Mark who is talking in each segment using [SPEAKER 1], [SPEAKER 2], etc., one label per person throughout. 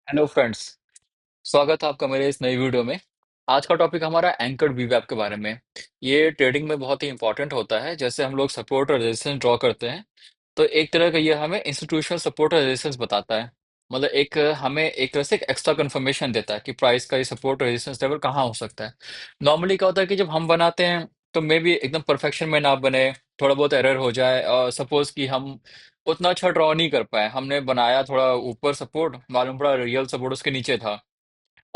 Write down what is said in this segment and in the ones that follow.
[SPEAKER 1] Hello friends. स्वागत है आपका मेरे इस नई वीडियो में। आज का टॉपिक हमारा एंकर्ड वीवैप के बारे में। ये ट्रेडिंग में बहुत ही इंपॉर्टेंट होता है। जैसे हम लोग सपोर्ट और रेजिस्टेंस ड्रॉ करते हैं, तो एक तरह का ये हमें इंस्टीट्यूशनल सपोर्ट और रेजिस्टेंस बताता है। मतलब एक हमें एक तरह से एक एक्स्ट्रा कंफर्मेशन देता है कि प्राइस का ये सपोर्ट और रेजिस्टेंस लेवल कहाँ हो सकता है। नॉर्मली क्या होता है कि जब हम बनाते हैं तो मे बी एकदम परफेक्शन में ना बने, थोड़ा बहुत एरर हो जाए और सपोज कि हम उतना अच्छा ड्रॉ नहीं कर पाए, हमने बनाया थोड़ा ऊपर सपोर्ट, मालूम पड़ा रियल सपोर्ट उसके नीचे था।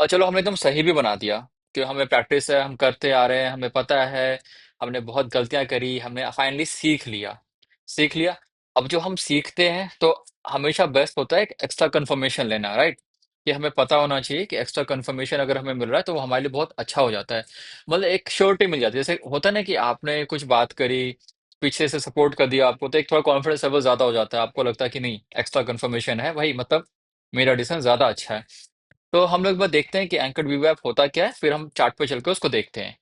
[SPEAKER 1] और चलो हमने एकदम सही भी बना दिया कि हमें प्रैक्टिस है, हम करते आ रहे हैं, हमें पता है। हमने बहुत गलतियां करी, हमने फाइनली सीख लिया। अब जो हम सीखते हैं तो हमेशा बेस्ट होता है एक एक्स्ट्रा कंफर्मेशन लेना, राइट? कि हमें पता होना चाहिए कि एक्स्ट्रा कंफर्मेशन अगर हमें मिल रहा है तो वो हमारे लिए बहुत अच्छा हो जाता है। मतलब एक श्योरिटी मिल जाती है। जैसे होता है ना कि आपने कुछ बात करी, पीछे से सपोर्ट कर दिया आपको, तो एक थोड़ा कॉन्फिडेंस लेवल ज्यादा हो जाता है। आपको लगता है कि नहीं, एक्स्ट्रा कंफर्मेशन है भाई, मतलब मेरा डिसीजन ज्यादा अच्छा है। तो हम लोग एक बार देखते हैं कि एंकर्ड वीवैप होता क्या है, फिर हम चार्ट पे चल के उसको देखते हैं।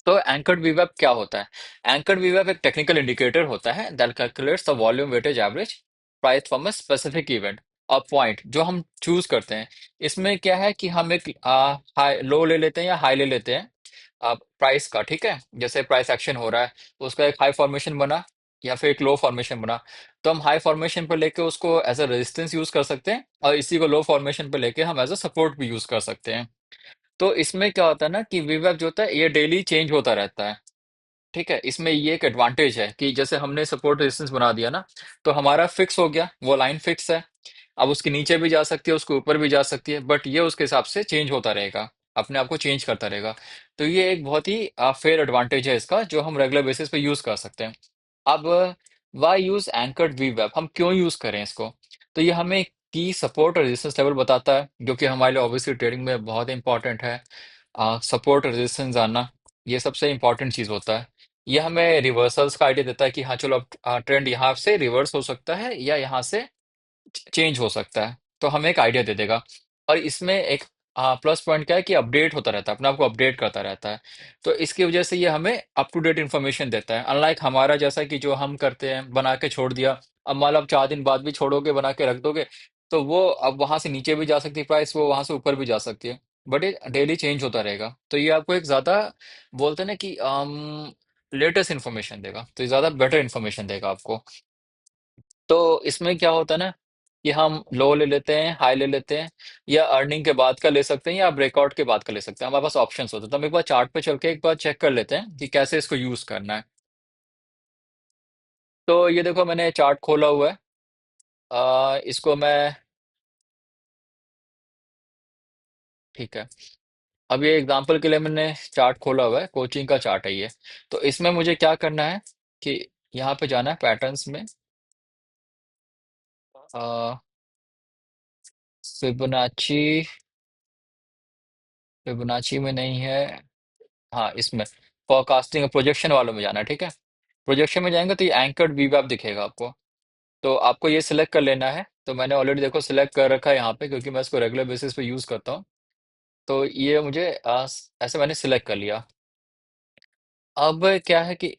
[SPEAKER 1] तो एंकर्ड वीवैप क्या होता है? एंकर्ड वीवैप एक टेक्निकल इंडिकेटर होता है that calculates the volume weightage average price from a specific event और पॉइंट जो हम चूज करते हैं। इसमें क्या है कि हम एक हाई लो ले लेते हैं या हाई ले लेते हैं प्राइस का, ठीक है? जैसे प्राइस एक्शन हो रहा है, उसका एक हाई फॉर्मेशन बना या फिर एक लो फॉर्मेशन बना, तो हम हाई फॉर्मेशन पे लेके उसको एज अ रेजिस्टेंस यूज कर सकते हैं और इसी को लो फॉर्मेशन पे लेके हम एज अ सपोर्ट भी यूज कर सकते हैं। तो इसमें क्या होता है ना कि वीवैप जो होता है ये डेली चेंज होता रहता है। ठीक है, इसमें ये एक एडवांटेज है कि जैसे हमने सपोर्ट रेजिस्टेंस बना दिया ना, तो हमारा फिक्स हो गया, वो लाइन फिक्स है। अब उसके नीचे भी जा सकती है, उसके ऊपर भी जा सकती है, बट ये उसके हिसाब से चेंज होता रहेगा, अपने आप को चेंज करता रहेगा। तो ये एक बहुत ही फेयर एडवांटेज है इसका, जो हम रेगुलर बेसिस पे यूज कर सकते हैं। अब वाई यूज एंकर्ड वीवैप, हम क्यों यूज करें इसको? तो ये हमें की सपोर्ट और रेजिस्टेंस लेवल बताता है, जो कि हमारे लिए ऑब्वियसली ट्रेडिंग में बहुत इंपॉर्टेंट है। सपोर्ट और रेजिस्टेंस जानना, ये सबसे इंपॉर्टेंट चीज होता है। ये हमें रिवर्सल्स का आइडिया देता है कि हाँ चलो, अब ट्रेंड यहाँ से रिवर्स हो सकता है या यहाँ से चेंज हो सकता है, तो हमें एक आइडिया दे देगा। और इसमें एक प्लस पॉइंट क्या है कि अपडेट होता रहता है, अपने आप को अपडेट करता रहता है। तो इसकी वजह से ये हमें अप टू डेट इन्फॉर्मेशन देता है, अनलाइक हमारा जैसा कि जो हम करते हैं बना के छोड़ दिया। अब मान लो आप 4 दिन बाद भी छोड़ोगे, बना के रख दोगे, तो वो अब वहां से नीचे भी जा सकती है प्राइस, वो वहां से ऊपर भी जा सकती है। बट ये डेली चेंज होता रहेगा, तो ये आपको एक ज्यादा, बोलते हैं ना कि लेटेस्ट इन्फॉर्मेशन देगा, तो ये ज्यादा बेटर इन्फॉर्मेशन देगा आपको। तो इसमें क्या होता है ना कि हम लो ले लेते हैं, हाई ले लेते हैं, या अर्निंग के बाद का ले सकते हैं, या ब्रेकआउट के बाद का ले सकते हैं। हमारे पास ऑप्शंस होते हैं, तो हम एक बार चार्ट पे चल के एक बार चेक कर लेते हैं कि कैसे इसको यूज करना है। तो ये देखो, मैंने चार्ट खोला हुआ है। इसको मैं, ठीक है, अब ये एग्जांपल के लिए मैंने चार्ट खोला हुआ है, कोचिंग का चार्ट है ये। तो इसमें मुझे क्या करना है कि यहाँ पे जाना है पैटर्न्स में। फिबोनाची, फिबोनाची में नहीं है। हाँ, इसमें फोरकास्टिंग प्रोजेक्शन वालों में जाना है, ठीक है। प्रोजेक्शन में जाएंगे तो ये एंकर्ड वीवैप दिखेगा आपको। तो आपको ये सिलेक्ट कर लेना है, तो मैंने ऑलरेडी देखो सिलेक्ट कर रखा है यहाँ पे, क्योंकि मैं इसको रेगुलर बेसिस पे यूज करता हूँ। तो ये मुझे ऐसे मैंने सिलेक्ट कर लिया। अब क्या है कि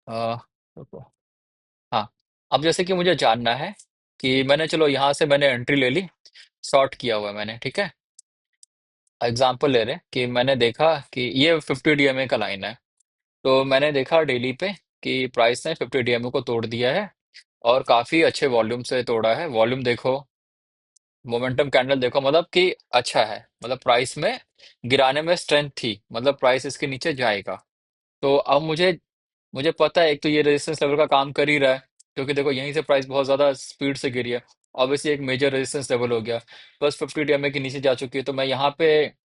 [SPEAKER 1] आ, रुको। हाँ, अब जैसे कि मुझे जानना है कि मैंने, चलो यहाँ से मैंने एंट्री ले ली, शॉर्ट किया हुआ है मैंने, ठीक है। एग्जाम्पल ले रहे हैं कि मैंने देखा कि ये 50 DMA का लाइन है। तो मैंने देखा डेली पे कि प्राइस ने 50 DMA को तोड़ दिया है, और काफी अच्छे वॉल्यूम से तोड़ा है। वॉल्यूम देखो, मोमेंटम कैंडल देखो, मतलब कि अच्छा है, मतलब प्राइस में गिराने में स्ट्रेंथ थी, मतलब प्राइस इसके नीचे जाएगा। तो अब मुझे मुझे पता है, एक तो ये रेजिस्टेंस लेवल का काम कर ही रहा है, क्योंकि देखो यहीं से प्राइस बहुत ज्यादा स्पीड से गिरी है। ऑब्वियसली एक मेजर रेजिस्टेंस लेवल हो गया, प्लस 50 DMA के नीचे जा चुकी है, तो मैं यहाँ पे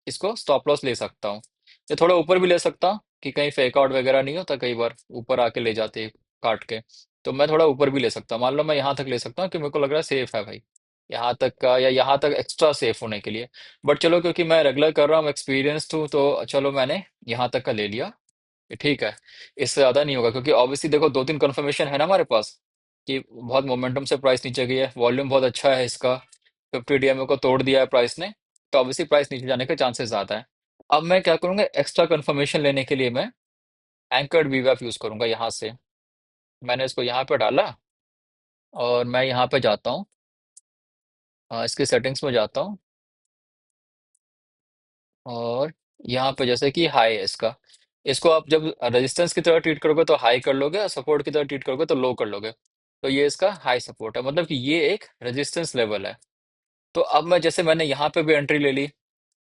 [SPEAKER 1] इसको स्टॉप लॉस ले सकता हूँ। ये थोड़ा ऊपर भी ले सकता हूँ कि कहीं फेक आउट वगैरह नहीं होता, कई बार ऊपर आके ले जाते हैं काट के। तो मैं थोड़ा ऊपर भी ले सकता हूँ, मान लो मैं यहाँ तक ले सकता हूँ कि मेरे को लग रहा है सेफ है भाई, यहाँ तक का, या यहाँ तक एक्स्ट्रा सेफ होने के लिए। बट चलो, क्योंकि मैं रेगुलर कर रहा हूँ, एक्सपीरियंस्ड हूँ, तो चलो मैंने यहाँ तक का ले लिया। ये ठीक है, इससे ज्यादा नहीं होगा, क्योंकि ऑब्वियसली देखो 2-3 कंफर्मेशन है ना हमारे पास कि बहुत मोमेंटम से प्राइस नीचे गई है, वॉल्यूम बहुत अच्छा है इसका, 50 DMA को तोड़ दिया है प्राइस ने, तो ऑब्वियसली प्राइस नीचे जाने के चांसेस ज्यादा है। अब मैं क्या करूंगा, एक्स्ट्रा कंफर्मेशन लेने के लिए मैं एंकर्ड वीवैप यूज करूंगा। यहाँ से मैंने इसको यहाँ पे डाला, और मैं यहाँ पे जाता हूँ, इसकी सेटिंग्स में जाता हूँ और यहाँ पे जैसे कि हाई है इसका, इसको आप जब रेजिस्टेंस की तरह ट्रीट करोगे तो हाई कर लोगे और सपोर्ट की तरह ट्रीट करोगे तो लो कर लोगे। तो ये इसका हाई सपोर्ट है, मतलब कि ये एक रेजिस्टेंस लेवल है। तो अब मैं जैसे मैंने यहाँ पे भी एंट्री ले ली,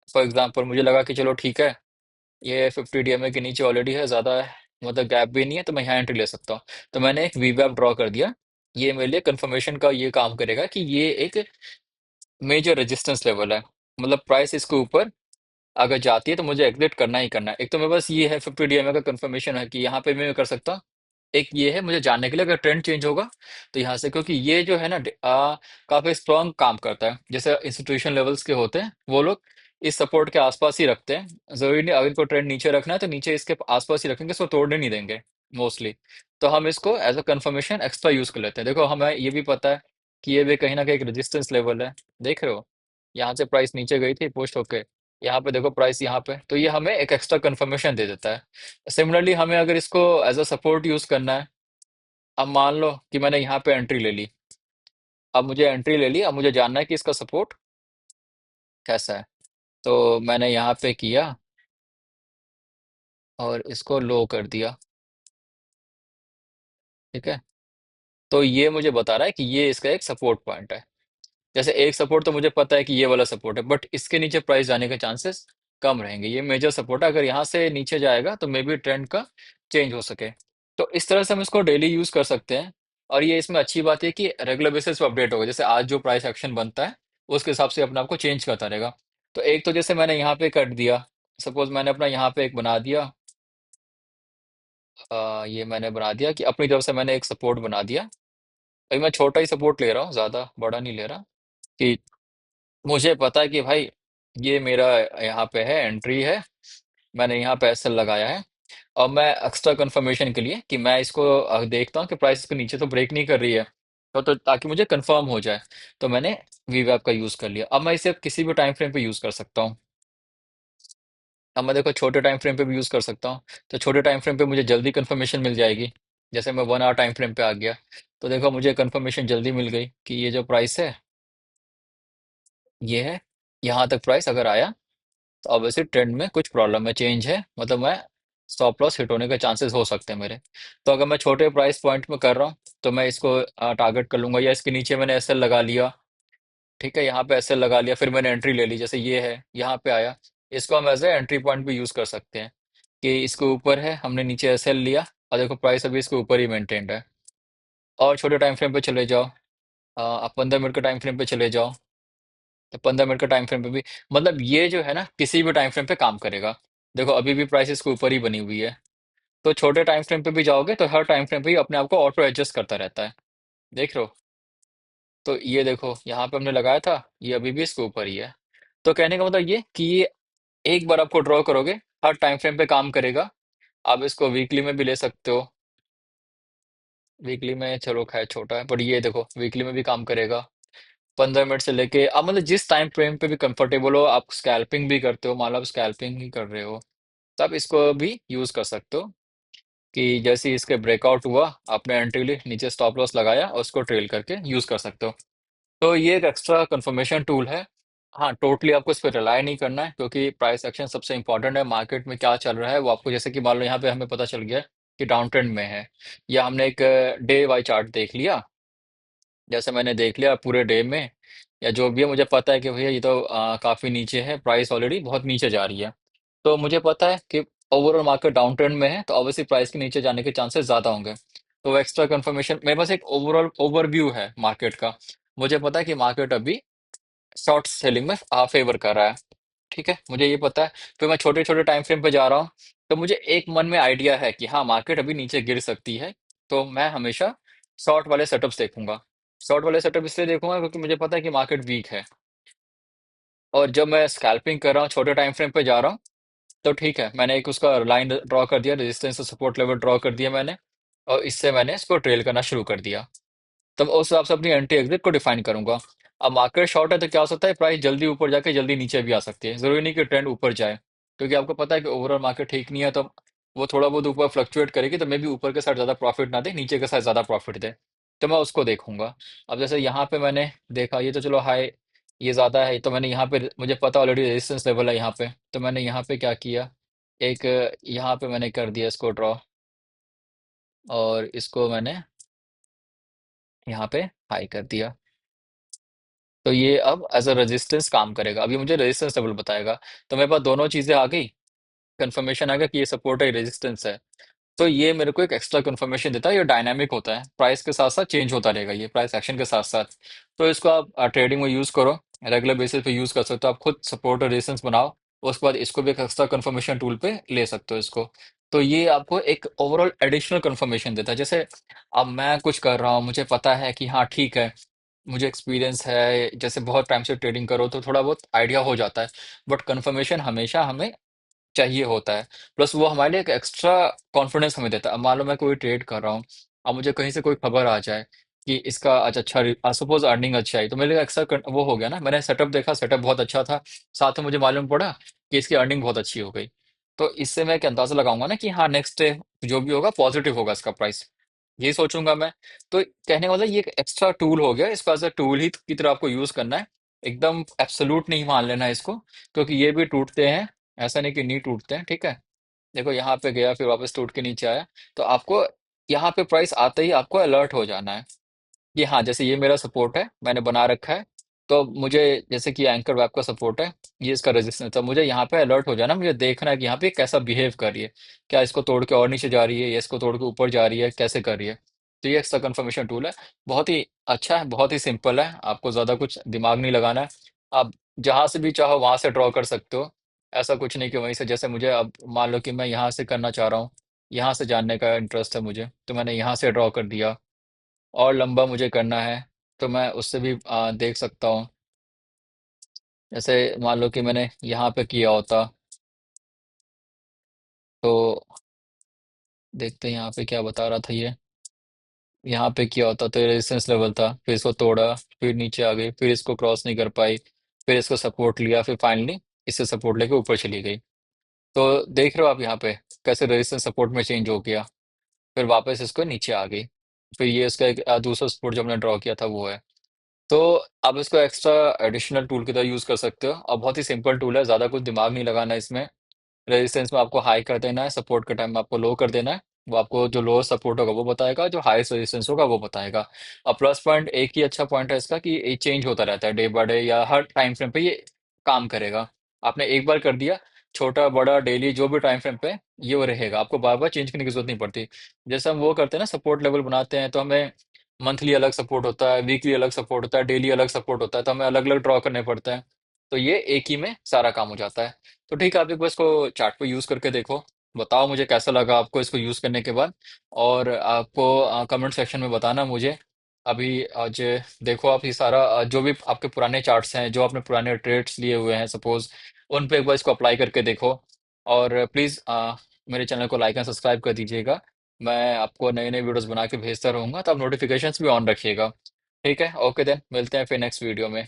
[SPEAKER 1] फॉर एग्जांपल मुझे लगा कि चलो ठीक है, ये 50 डीएमए के नीचे ऑलरेडी है, ज़्यादा मतलब गैप भी नहीं है, तो मैं यहाँ एंट्री ले सकता हूँ। तो मैंने एक वीवैप ड्रॉ कर दिया। ये मेरे लिए कंफर्मेशन का ये काम करेगा कि ये एक मेजर रेजिस्टेंस लेवल है, मतलब प्राइस इसके ऊपर अगर जाती है तो मुझे एग्जिट करना ही करना है। एक तो मेरे पास ये है 50 डीएमए का कंफर्मेशन है कि यहाँ पे भी मैं कर सकता हूँ। एक ये है मुझे जानने के लिए अगर ट्रेंड चेंज होगा तो यहाँ से, क्योंकि ये जो है ना काफी स्ट्रांग काम करता है। जैसे इंस्टीट्यूशन लेवल्स के होते हैं वो लोग इस सपोर्ट के आसपास ही रखते हैं, जरूरी नहीं अगर इनको ट्रेंड नीचे रखना है तो नीचे इसके आसपास ही रखेंगे, इसको तोड़ने नहीं देंगे मोस्टली। तो हम इसको as a confirmation extra use कर लेते हैं। देखो हमें ये भी पता है कि ये भी कहीं ना कहीं एक रेजिस्टेंस लेवल है, देख रहे हो, यहाँ से प्राइस नीचे गई थी पोस्ट होके, यहाँ पे देखो प्राइस यहाँ पे, तो ये हमें एक एक्स्ट्रा कंफर्मेशन दे देता है। सिमिलरली हमें अगर इसको एज अ सपोर्ट यूज करना है, अब मान लो कि मैंने यहाँ पे एंट्री ले ली, अब मुझे एंट्री ले ली, अब मुझे जानना है कि इसका सपोर्ट कैसा है। तो मैंने यहाँ पे किया और इसको लो कर दिया, ठीक है। तो ये मुझे बता रहा है कि ये इसका एक सपोर्ट पॉइंट है। जैसे एक सपोर्ट तो मुझे पता है कि ये वाला सपोर्ट है, बट इसके नीचे प्राइस जाने के चांसेस कम रहेंगे। ये मेजर सपोर्ट है, अगर यहाँ से नीचे जाएगा तो मे बी ट्रेंड का चेंज हो सके। तो इस तरह से हम इसको डेली यूज कर सकते हैं। और ये इसमें अच्छी बात है कि रेगुलर बेसिस पे अपडेट होगा, जैसे आज जो प्राइस एक्शन बनता है उसके हिसाब से अपने आप को चेंज करता रहेगा। तो एक तो जैसे मैंने यहाँ पे कर दिया, सपोज मैंने अपना यहाँ पे एक बना दिया, ये मैंने बना दिया कि अपनी तरफ से मैंने एक सपोर्ट बना दिया। अभी मैं छोटा ही सपोर्ट ले रहा हूँ, ज्यादा बड़ा नहीं ले रहा, कि मुझे पता है कि भाई ये मेरा यहाँ पे है, एंट्री है, मैंने यहाँ पे एसएल लगाया है। और मैं एक्स्ट्रा कंफर्मेशन के लिए कि मैं इसको देखता हूँ कि प्राइस इसके नीचे तो ब्रेक नहीं कर रही है, तो ताकि मुझे कंफर्म हो जाए, तो मैंने वीवैप का यूज कर लिया। अब मैं इसे किसी भी टाइम फ्रेम पे यूज कर सकता हूँ। अब मैं देखो छोटे टाइम फ्रेम पे भी यूज कर सकता हूँ, तो छोटे टाइम फ्रेम पे मुझे जल्दी कंफर्मेशन मिल जाएगी। जैसे मैं 1 आवर टाइम फ्रेम पे आ गया, तो देखो मुझे कंफर्मेशन जल्दी मिल गई कि ये जो प्राइस है ये है, यहाँ तक प्राइस अगर आया तो ऑब्वियसली ट्रेंड में कुछ प्रॉब्लम है, चेंज है, मतलब मैं स्टॉप लॉस हिट होने के चांसेस हो सकते हैं मेरे। तो अगर मैं छोटे प्राइस पॉइंट में कर रहा हूँ तो मैं इसको टारगेट कर लूंगा, या इसके नीचे मैंने एसएल लगा लिया, ठीक है, यहाँ पे एसएल लगा लिया, फिर मैंने एंट्री ले ली, जैसे ये है यहाँ पे आया, इसको हम एज ए एंट्री पॉइंट भी यूज कर सकते हैं कि इसके ऊपर है, हमने नीचे एसएल लिया और देखो प्राइस अभी इसके ऊपर ही मेंटेन्ड है। और छोटे टाइम फ्रेम पे चले जाओ, आप 15 मिनट के टाइम फ्रेम पे चले जाओ, तो 15 मिनट के टाइम फ्रेम पे भी, मतलब ये जो है ना किसी भी टाइम फ्रेम पे काम करेगा। देखो अभी भी प्राइस इसके ऊपर ही बनी हुई है, तो छोटे टाइम फ्रेम पे भी जाओगे तो हर टाइम फ्रेम पे ही अपने आप को ऑटो एडजस्ट करता रहता है, देख रहे हो। तो ये देखो यहाँ पे हमने लगाया था, ये अभी भी इसके ऊपर ही है। तो कहने का मतलब ये कि ये एक बार आपको ड्रॉ करोगे हर टाइम फ्रेम पे काम करेगा। आप इसको वीकली में भी ले सकते हो, वीकली में चलो खैर छोटा है, पर ये देखो वीकली में भी काम करेगा। 15 मिनट से लेके आप मतलब जिस टाइम फ्रेम पे भी कंफर्टेबल हो, आप स्कैल्पिंग भी करते हो, मान लो आप स्कैल्पिंग ही कर रहे हो, तब इसको भी यूज कर सकते हो कि जैसे ही इसके ब्रेकआउट हुआ, आपने एंट्री ली, नीचे स्टॉप लॉस लगाया और उसको ट्रेल करके यूज कर सकते हो। तो ये एक एक्स्ट्रा कंफर्मेशन टूल है। हाँ, टोटली आपको इस पर रिलाई नहीं करना है, क्योंकि प्राइस एक्शन सबसे इंपॉर्टेंट है, मार्केट में क्या चल रहा है वो आपको, जैसे कि मान लो यहाँ पे हमें पता चल गया कि डाउन ट्रेंड में है, या हमने एक डे वाई चार्ट देख लिया, जैसे मैंने देख लिया पूरे डे में, या जो भी है, मुझे पता है कि भैया ये तो काफी नीचे है, प्राइस ऑलरेडी बहुत नीचे जा रही है। तो मुझे पता है कि ओवरऑल मार्केट डाउन ट्रेंड में है, तो ऑब्वियसली प्राइस के नीचे जाने के चांसेस ज्यादा होंगे। तो एक्स्ट्रा कंफर्मेशन मेरे पास एक ओवरऑल ओवरव्यू है मार्केट का, मुझे पता है कि मार्केट अभी शॉर्ट सेलिंग में फेवर कर रहा है, ठीक है, मुझे ये पता है। फिर मैं छोटे छोटे टाइम फ्रेम पे जा रहा हूँ, तो मुझे एक मन में आइडिया है कि हाँ मार्केट अभी नीचे गिर सकती है, तो मैं हमेशा शॉर्ट वाले सेटअप्स देखूंगा। शॉर्ट वाले सेटअप इसलिए देखूंगा क्योंकि मुझे पता है कि मार्केट वीक है। और जब मैं स्कैल्पिंग कर रहा हूँ, छोटे टाइम फ्रेम पे जा रहा हूँ, तो ठीक है, मैंने एक उसका लाइन ड्रॉ कर दिया, रेजिस्टेंस और सपोर्ट लेवल ड्रॉ कर दिया मैंने, और इससे मैंने इसको ट्रेल करना शुरू कर दिया। तब उस हिसाब से अपनी एंट्री एग्जिट को डिफाइन करूंगा। अब मार्केट शॉर्ट है तो क्या हो सकता है, प्राइस जल्दी ऊपर जाके जल्दी नीचे भी आ सकती है, जरूरी नहीं कि ट्रेंड ऊपर जाए, क्योंकि आपको पता है कि ओवरऑल मार्केट ठीक नहीं है, तो वो थोड़ा बहुत ऊपर फ्लक्चुएट करेगी, तो मे भी ऊपर के साइड ज्यादा प्रॉफिट ना दे, नीचे के साइड ज्यादा प्रॉफिट दे, तो मैं उसको देखूंगा। अब जैसे यहाँ पे मैंने देखा, ये तो चलो हाई ये ज़्यादा है तो मैंने यहाँ पे मुझे पता ऑलरेडी रेजिस्टेंस लेवल है यहाँ पे, तो मैंने यहाँ पे क्या किया, एक यहाँ पे मैंने कर दिया इसको ड्रॉ, और इसको मैंने यहाँ पे हाई कर दिया। तो ये अब एज अ रेजिस्टेंस काम करेगा। अब ये मुझे रेजिस्टेंस लेवल बताएगा। तो मेरे पास दोनों चीज़ें आ गई, कंफर्मेशन आ गया कि ये सपोर्ट है, रेजिस्टेंस है। तो ये मेरे को एक एक्स्ट्रा कंफर्मेशन देता है। ये डायनामिक होता है, प्राइस के साथ साथ चेंज होता रहेगा, ये प्राइस एक्शन के साथ साथ। तो इसको आप ट्रेडिंग में यूज करो, रेगुलर बेसिस पे यूज कर सकते हो। आप खुद सपोर्ट और रेजिस्टेंस बनाओ, उसके बाद इसको भी एक एक्स्ट्रा कंफर्मेशन टूल पे ले सकते हो इसको। तो ये आपको एक ओवरऑल एडिशनल कंफर्मेशन देता है। जैसे अब मैं कुछ कर रहा हूँ, मुझे पता है कि हाँ ठीक है, मुझे एक्सपीरियंस है, जैसे बहुत टाइम से ट्रेडिंग करो तो थोड़ा बहुत आइडिया हो जाता है। बट कंफर्मेशन हमेशा हमें चाहिए होता है। प्लस वो हमारे लिए एक एक्स्ट्रा कॉन्फिडेंस हमें देता है। अब मान लो मैं कोई ट्रेड कर रहा हूँ, अब मुझे कहीं से कोई खबर आ जाए कि इसका आज अच्छा सपोज अर्निंग अच्छी आई, तो मेरे लिए एक्स्ट्रा वो हो गया ना, मैंने सेटअप देखा, सेटअप बहुत अच्छा था, साथ में मुझे मालूम पड़ा कि इसकी अर्निंग बहुत अच्छी हो गई। तो इससे मैं एक अंदाजा लगाऊंगा ना कि हाँ नेक्स्ट डे जो भी होगा पॉजिटिव होगा इसका प्राइस, ये सोचूंगा मैं। तो कहने का मतलब ये एक एक्स्ट्रा टूल हो गया, इसको एज अ टूल ही की तरह आपको यूज करना है। एकदम एब्सोल्यूट नहीं मान लेना है इसको, क्योंकि ये भी टूटते हैं, ऐसा नहीं कि नहीं टूटते हैं, ठीक है। देखो यहाँ पे गया, फिर वापस टूट के नीचे आया। तो आपको यहाँ पे प्राइस आते ही आपको अलर्ट हो जाना है कि हाँ जैसे ये मेरा सपोर्ट है, मैंने बना रखा है। तो मुझे जैसे कि एंकर वेब का सपोर्ट है, ये इसका रेजिस्टेंस, तो मुझे यहाँ पे अलर्ट हो जाना, मुझे देखना है कि यहाँ पे कैसा बिहेव कर रही है। क्या इसको तोड़ के और नीचे जा रही है, या इसको तोड़ के ऊपर जा रही है, कैसे कर रही है। तो ये एक्स्ट्रा कंफर्मेशन टूल है, बहुत ही अच्छा है, बहुत ही सिंपल है, आपको ज़्यादा कुछ दिमाग नहीं लगाना है। आप जहाँ से भी चाहो वहाँ से ड्रॉ कर सकते हो। ऐसा कुछ नहीं कि वहीं से, जैसे मुझे अब मान लो कि मैं यहाँ से करना चाह रहा हूँ, यहाँ से जानने का इंटरेस्ट है मुझे, तो मैंने यहाँ से ड्रॉ कर दिया। और लंबा मुझे करना है तो मैं उससे भी देख सकता हूँ। जैसे मान लो कि मैंने यहाँ पे किया होता, तो देखते हैं यहाँ पे क्या बता रहा था ये। यहाँ पे किया होता तो ये रेजिस्टेंस लेवल था, फिर इसको तोड़ा, फिर नीचे आ गई, फिर इसको क्रॉस नहीं कर पाई, फिर इसको सपोर्ट लिया, फिर फाइनली इससे सपोर्ट लेके ऊपर चली गई। तो देख रहे हो आप यहाँ पे कैसे रेजिस्टेंस सपोर्ट में चेंज हो गया, फिर वापस इसको नीचे आ गई। फिर ये इसका एक दूसरा सपोर्ट जो हमने ड्रॉ किया था वो है। तो आप इसको एक्स्ट्रा एडिशनल टूल की तरह यूज कर सकते हो, और बहुत ही सिंपल टूल है, ज्यादा कुछ दिमाग नहीं लगाना है इसमें। रेजिस्टेंस में आपको हाई कर देना है, सपोर्ट के टाइम में आपको लो कर देना है। वो आपको जो लोअर सपोर्ट होगा वो बताएगा, जो हाईएस्ट रेजिस्टेंस होगा वो बताएगा। और प्लस पॉइंट एक ही अच्छा पॉइंट है इसका कि ये चेंज होता रहता है डे बाय डे, या हर टाइम फ्रेम पे ये काम करेगा। आपने एक बार कर दिया, छोटा बड़ा डेली जो भी टाइम फ्रेम पे, ये वो रहेगा, आपको बार बार चेंज करने की जरूरत नहीं पड़ती। जैसे हम वो करते हैं ना, सपोर्ट लेवल बनाते हैं, तो हमें मंथली अलग सपोर्ट होता है, वीकली अलग सपोर्ट होता है, डेली अलग सपोर्ट होता है, तो हमें अलग अलग ड्रॉ करने पड़ते हैं। तो ये एक ही में सारा काम हो जाता है। तो ठीक है, आप एक बार इसको चार्ट पे यूज करके देखो, बताओ मुझे कैसा लगा आपको इसको यूज करने के बाद। और आपको कमेंट सेक्शन में बताना मुझे। अभी आज देखो आप ये सारा जो भी आपके पुराने चार्ट्स हैं, जो आपने पुराने ट्रेड्स लिए हुए हैं सपोज, उन पे एक बार इसको अप्लाई करके देखो। और प्लीज मेरे चैनल को लाइक एंड सब्सक्राइब कर दीजिएगा। मैं आपको नए नए वीडियोस बना के भेजता रहूंगा, तो आप नोटिफिकेशंस भी ऑन रखिएगा। ठीक है, ओके देन, मिलते हैं फिर नेक्स्ट वीडियो में।